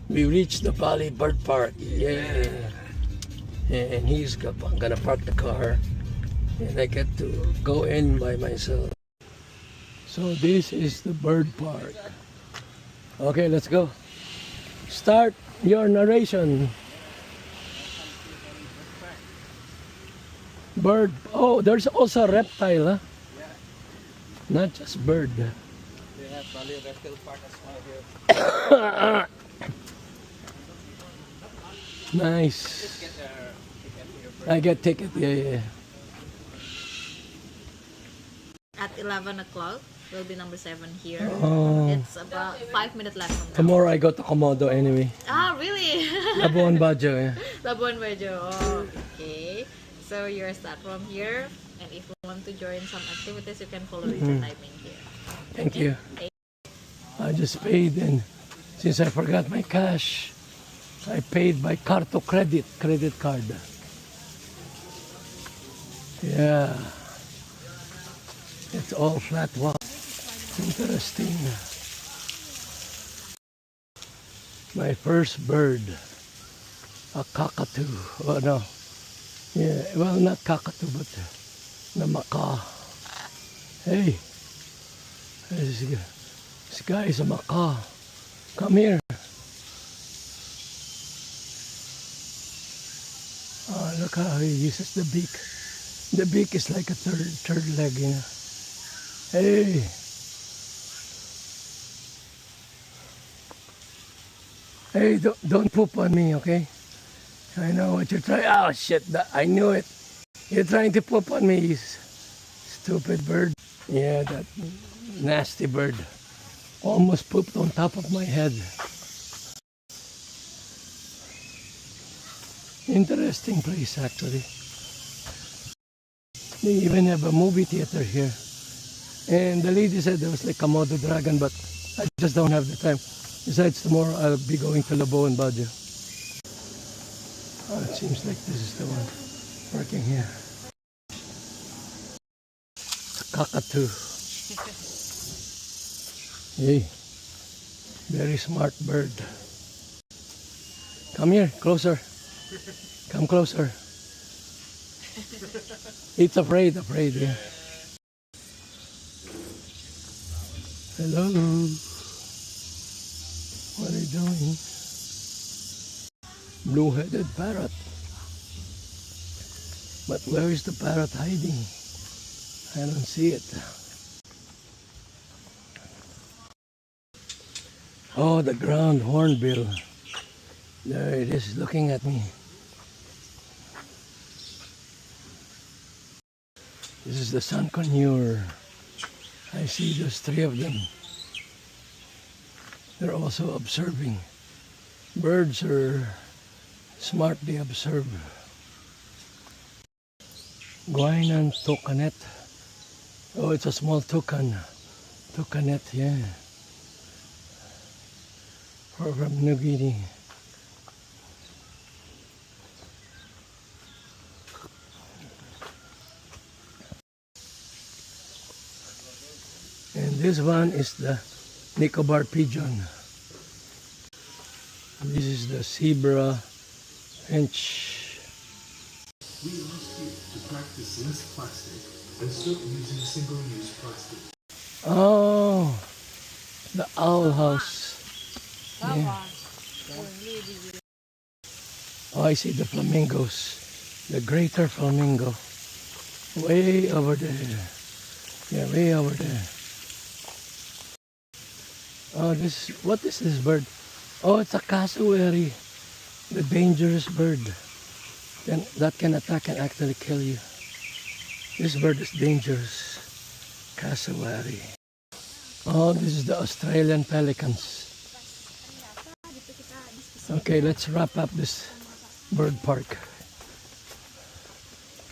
We reached the Bali Bird Park. Yeah. And he's gonna park the car. And I get to go in by myself. So this is the bird park. Okay, let's go. Start your narration. Bird. Oh, there's also a reptile, huh? Yeah. Not just bird. They have Bali reptile park as well here. Nice. Just get a ticket here first. I get ticket. Yeah. At 11 o'clock will be number 7 here. Oh. It's about 5 minutes left from now. Tomorrow I go to Komodo anyway. Ah, really? Labuan Bajo. Yeah. Labuan Bajo. Oh, okay. So you're start from here, and if you want to join some activities, you can follow the timing here. Thank you. I just paid, and since I forgot my cash, I paid by credit card. Yeah. It's all flat wall. Interesting. My first bird, a cockatoo. Oh no. Yeah, well, not cockatoo, but the macaw. Hey, this guy is a macaw. Come here. Oh, look how he uses the beak. The beak is like a third leg, you know. Hey. Hey, don't poop on me, okay? I know what you're trying. Oh shit! I knew it. You're trying to poop on me, you stupid bird. Yeah, that nasty bird almost pooped on top of my head. Interesting place, actually. They even have a movie theater here. And the lady said there was like Komodo dragon, but I just don't have the time. Besides, tomorrow I'll be going to Labuan Bajo. Oh, it seems like this is the one working here. It's a cockatoo. Hey, very smart bird. Come here, closer. Come closer. It's afraid, yeah. Hello. What are you doing? Blue-headed parrot. But where is the parrot hiding? I don't see it. Oh, the ground hornbill. There it is, looking at me. This is the sun conure. I see those 3 of them. They're also observing. Birds are smart, they observe. Guainan toucanet. Oh, it's a small toucan. Toucanet, yeah. From New Guinea. And this one is the Nicobar pigeon. This is the zebra finch. We ask you to practice less plastic and stop using single-use plastic. Oh, the owl house. Yeah. Oh, I see the flamingos. The greater flamingo. Way over there. Yeah, way over there. Oh, what is this bird? Oh, it's a cassowary. The dangerous bird. Then that can attack and actually kill you. This bird is dangerous. Cassowary. Oh, this is the Australian pelicans. Okay, let's wrap up this bird park.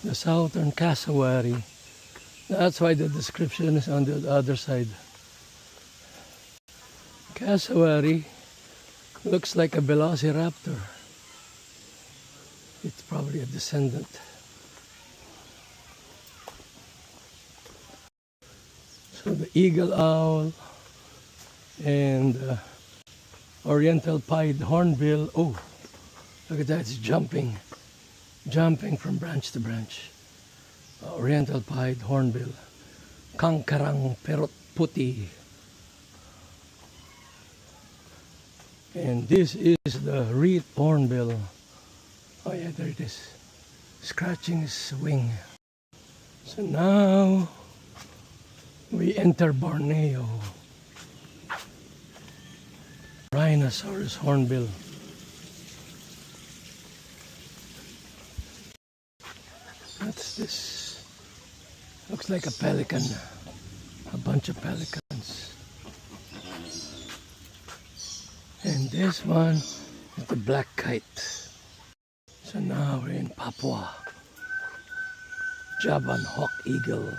The southern cassowary. That's why the description is on the other side. Cassowary looks like a velociraptor. It's probably a descendant. So the eagle owl and Oriental pied hornbill. Oh, look at that, it's jumping from branch to branch. Oriental pied hornbill. Kangkarang perot puti. And this is the reed hornbill. Oh yeah, there it is. Scratching his wing. So now we enter Borneo. Rhinoceros hornbill. What's this? Looks like a pelican. A bunch of pelicans. And this one is the black kite. So now we're in Papua. Javan hawk eagle.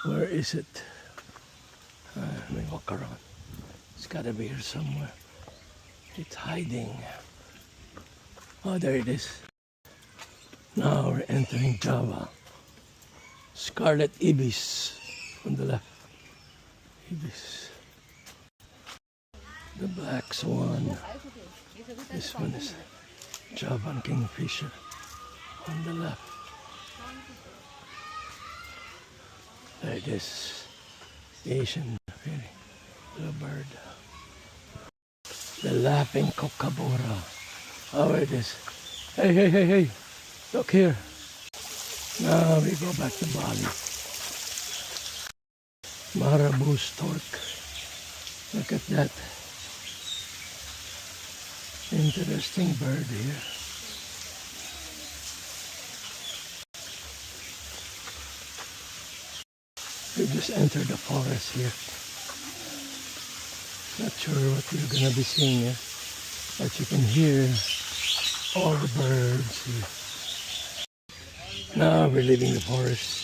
Where is it? Let me walk around. It's gotta be here somewhere. It's hiding. Oh, there it is. Now we're entering Java. Scarlet ibis on the left. Ibis. The black swan. This one is Javan kingfisher on the left. There it is. Asian very bluebird. The laughing kookaburra. Oh, there it is. Hey, hey, hey, hey. Look here. Now we go back to Bali. Marabou stork. Look at that. Interesting bird here. We just entered the forest here. Not sure what you're gonna be seeing here, but you can hear all the birds here. Now we're leaving the forest.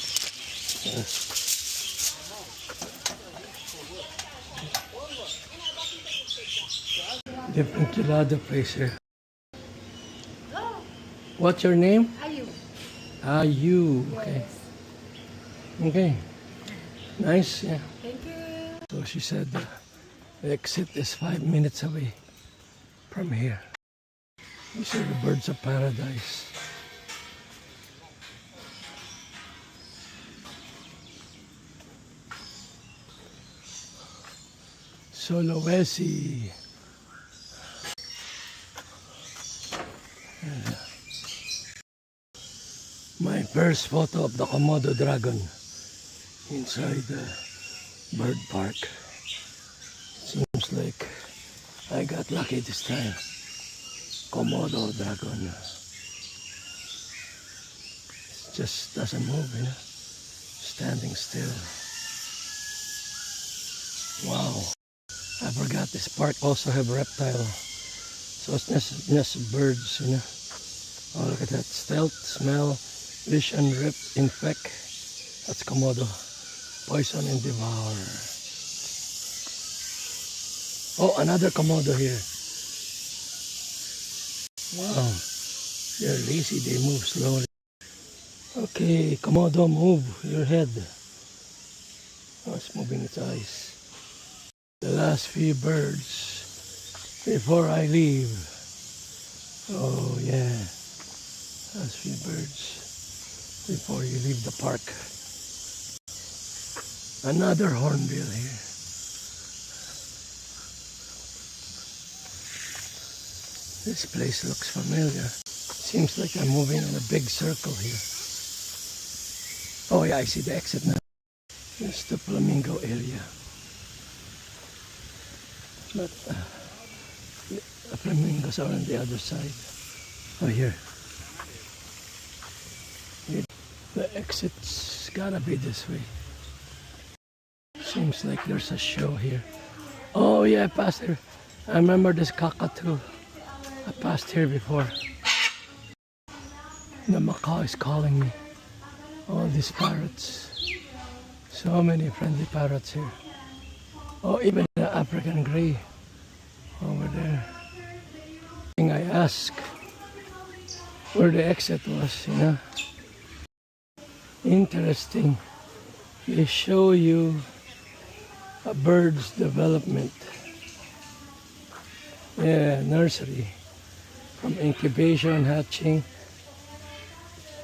Different gelado place here. What's your name? Ayu. Ayu. Okay. Okay. Nice. Yeah. Thank you. So she said the exit is 5 minutes away from here. These are the birds of paradise. Sulawesi. My first photo of the komodo dragon inside the bird park. Seems like I got lucky this time. Komodo dragon. It just doesn't move, you know. Standing still. Wow. I forgot this park also have reptile. So it's nest of birds, you know. Oh, look at that. Stealth, smell, vision, rip, infect. That's komodo. Poison and devour. Oh, another komodo here. Wow. They're lazy, they move slowly. Okay, komodo, move your head. Oh, it's moving its eyes. The last few birds before I leave. Oh yeah, last few birds before you leave the park. Another hornbill here. This place looks familiar. Seems like I'm moving in a big circle here. Oh yeah, I see the exit now. It's the flamingo area. But the flamingos are on the other side. Oh, here. The exit's gotta be this way. Seems like there's a show here. Oh yeah, I passed here. I remember this cockatoo. I passed here before. The macaw is calling me. All these parrots. So many friendly parrots here. Oh, even the African grey over there. I asked where the exit was, you know. Interesting. They show you a bird's development. Yeah, nursery. From incubation, hatching,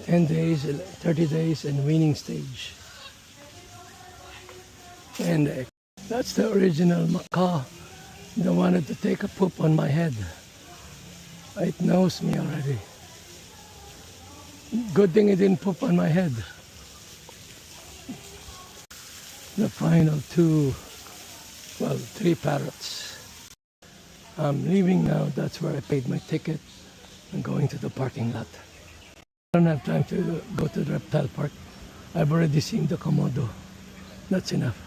10 days, 30 days, and weaning stage. And that's the original macaw that wanted to take a poop on my head. It knows me already. Good thing it didn't poop on my head. The final three parrots. I'm leaving now. That's where I paid my ticket. I'm going to the parking lot. I don't have time to go to the reptile park. I've already seen the komodo. That's enough.